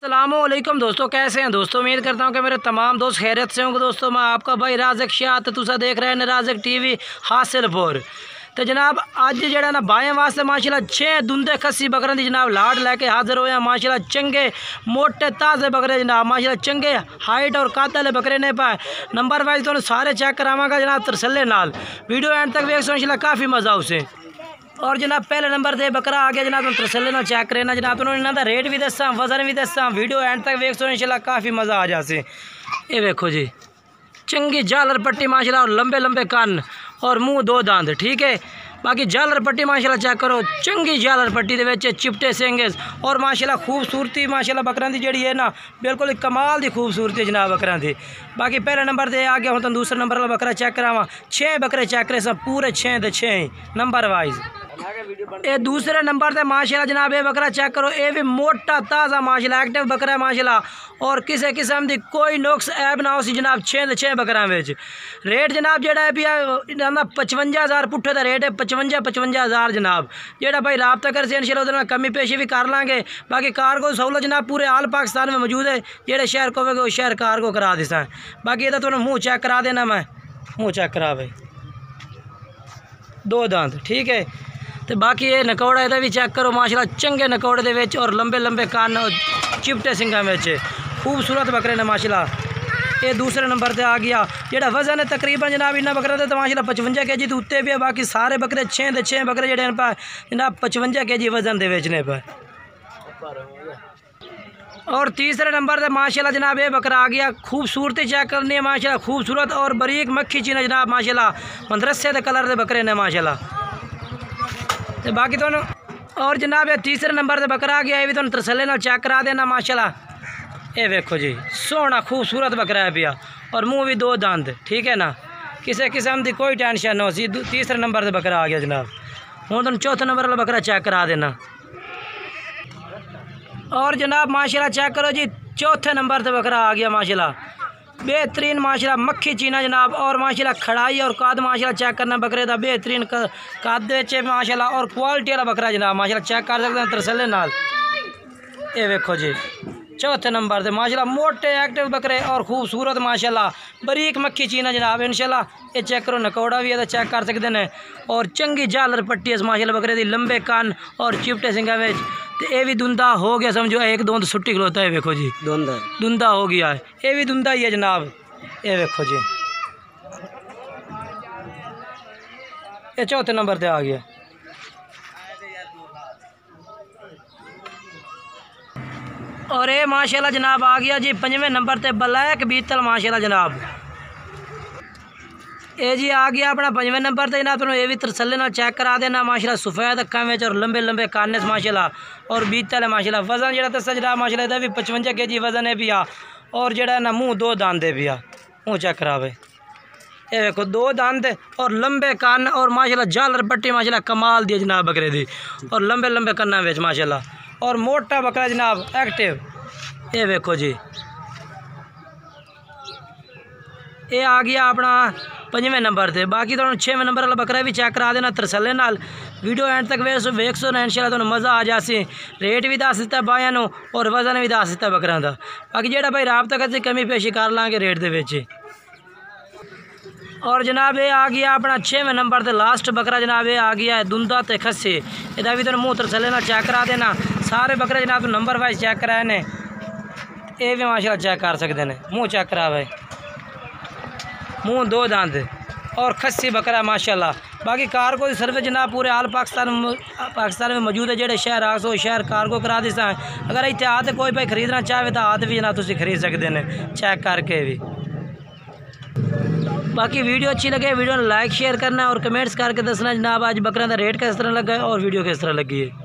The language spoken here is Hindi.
अस्सलामुअलैकुम दोस्तों, कैसे हैं दोस्तों। उम्मीद करता हूं कि मेरे तमाम दोस्त खैरियत से होंगे। दोस्तों मैं आपका भाई राज़क शाह तो तुसा देख रहे हैं राज़क टीवी हासिलपुर। तो जनाब अज जरा ना बाएं वास्ते माशाल्लाह 6 दुंदे खस्सी बकरे की जनाब लाड लैके हाजिर होए हैं। माशाल्लाह चंगे मोटे ताज़े बकरे जनाब, माशाल्लाह चंगे हाइट और कद वाले बकरे ने पाए। नंबर वाइज तो सारे चेक करावांगा जनाब तरसले नाल। वीडियो एंड तक वेख इंशाल्लाह काफ़ी मज़ा उसे। और जनाब पहले नंबर से बकरा आ गया जनाब, तरसले ना चेक करना जनाब। उन्होंने इन्हों का रेट भी दसा, वजन भी दसा। वीडियो एंड तक वेख इंशाल्लाह काफ़ी मज़ा आ जासे। ये वेखो जी, चंगी झालर पट्टी माशाल्लाह और लंबे लंबे कान और मुंह 2 दांत, ठीक है। बाकी झालर पट्टी माशाल्लाह चेक करो, चंगी झालर पट्टी दे विच चिपटे सिंगेस और माशाल्लाह खूबसूरती माशाल्लाह बकरां दी जिहड़ी है ना बिल्कुल कमाल दी खूबसूरती जनाब बकरां दी। बाकी पहले नंबर से आ गया, हुण तुहानूं दूसरे नंबर वाला बकरा चेक करावां। 6 बकरे चेक करे सब पूरे 6 दे 6 ही नंबर वाइज। ये दूसरे नंबर से माशाल्लाह जनाब ये बकरा चेक करो, ये भी मोटा ताज़ा माशाल्लाह एक्टिव बकरा है माशाल्लाह। और किसी किस्म की कोई नुक्स ऐब ना हो सी जनाब 6 दे 6 बकरा में। रेट जनाब जेड़ा है भी 55,000 पुट्ठे का रेट है, 55,000 जनाब। जेड़ा भाई रबता कर से इंशाल्लाह कमी पेशी भी कर लाँगे। बाकी कारगो सहूलत जनाब पूरे आल पाकिस्तान में मौजूद है। जेड़े शहर को उस शहर कारगो करा दिसा। बाकी ये तो मुँह चेक करा देना, मैं मुँह चेक करा भाई 2 दांत, ठीक है। तो बाकी ये नकौड़ा इहदा भी चेक करो माशाल्लाह चंगे नकौड़े दे विच और लंबे लंबे कान और चिपटे सिंगां विच खूबसूरत बकरे ने माशाल्लाह। ये दूसरे नंबर पे आ गया। जेड़ा वजन है तकरीबन जनाब इन्ना बकरे तो माशाल्लाह 55 kg तो उत्ते भी है। बाकी सारे बकरे 6 दे 6 बकरे जेडे हैं जनाब 55 kg वजन दे बेचने पर। और तीसरे नंबर पे माशाल्लाह जनाब ये बकरा आ गया। खूबसूरती चेक करनी है माशाल्लाह, खूबसूरत और बारीक मक्खी चीना जनाब माशाल्लाह। मदरसे के कलर के बकरे ने माशाल्लाह। तो बाकी तो और जनाब ये तीसरे नंबर से बकरा आ गया। ये भी तुम तरसले ना चेक करा देना माशाल्लाह। ये देखो जी, सोहना खूबसूरत बकरा है पिया और मुंह भी 2 दांत, ठीक है ना। किसी किस्म की कोई टेंशन ना हो सी। तीसरे नंबर से बकरा आ गया जनाब। हूँ तुम चौथे नंबर वाला बकरा चेक करा देना। और जनाब माशाल्लाह चेक करो जी, चौथे नंबर से बकरा आ गया माशाल्लाह। बेहतरीन माशाल्लाह मक्खी चीना जनाब और माशाल्लाह खड़ाई और कद माशाल्लाह चेक करना बकरे का बेहतरीन कद माशाल्लाह और क्वालिटी वाला बकरा जनाब माशाल्लाह चेक कर सकते हैं तरसले नाल। ये देखो जी, चौथे नंबर से माशाल्लाह मोटे एक्टिव बकरे और खूबसूरत माशाल्लाह बारीक मक्खी चीना जनाब इंशाल्लाह। ये चेक करो नकौड़ा भी है चेक कर सकते हैं। और चंगी झालर पट्टी है माशाल्लाह बकरे दी, लंबे कान और चिपटे सिंगा में। ये भी दुंदा हो गया समझो, एक दोंद सुट्टी खलोता है। देखो जी दुंदा हो गया है, ये भी दुंदा ही है जनाब। ये देखो जी, ये चौथे नंबर पे आ गया। और ये माशाल्लाह जनाब आ गया जी 5वें नंबर पे ब्लैक बीतल माशाल्लाह जनाब। ये जी आ गया अपना 5वें नंबर पे जनाब। तुम ये भी तरसले ना चेक करा देना माशाल्लाह। सफ़ेद अक्खां में और लंबे लंबे कान माशाल्लाह और बीतल है माशाल्लाह। वजन जरा दसा जनाब माशाल्लाह इहदा भी 55 kg वजन है पिया। और जरा ना मुँह 2 दांत दे पिया, मुँह चेक करा भाई। ये देखो 2 दांत और लंबे कान और माशाल्लाह झालर पट्टी माशाल्लाह कमाल दी जनाब बकरे दी। और लंबे लंबे कन्ना विच माशाल्लाह और मोटा बकरा जनाब एक्टिव। ये देखो जी, ये आ गया अपना 5वें नंबर से। बाकी तो 6वें नंबर वाला बकरा भी चेक करा देना तरसले नाल। वीडियो एंड तक वेख सो ना इंशाल्लाह तुहानूं मज़ा आ जासी। रेट भी दस दिता बायां नूं और वजन भी दस दिता बकरां दा। बाकी जेड़ा भाई रबता करते कमी पेशी कर लाँगे रेट दे विच। और जनाब ये आ गया अपना 6वें नंबर से लास्ट बकरा जनाब। ये आ गया है दुंदा ते खस्से। इहदा भी तुहानूं मुँह तरसले नाल चेक करा देना। सारे बकरे जनाब नंबर वाइज चेक कराए ने। ये भी माशाल्लाह चेक कर सकते हैं। मुँह चेक करा भाई, मुँह 2 दांत और खस्सी बकरा माशाल्लाह। बाकी कारगो की सर्विस जनाब पूरे आल पाकिस्तान में मौजूद है। जेडे शहर आसो शहर कारगो करा दिसा। अगर इतने आते कोई भाई खरीदना चाहे तो आते भी जनाब तुम खरीद सकते हैं चेक करके भी। बाकी वीडियो अच्छी लगे वीडियो लाइक शेयर करना और कमेंट्स करके दसना जनाब आज बकरा का रेट किस तरह लगा और वीडियो किस तरह लगी है।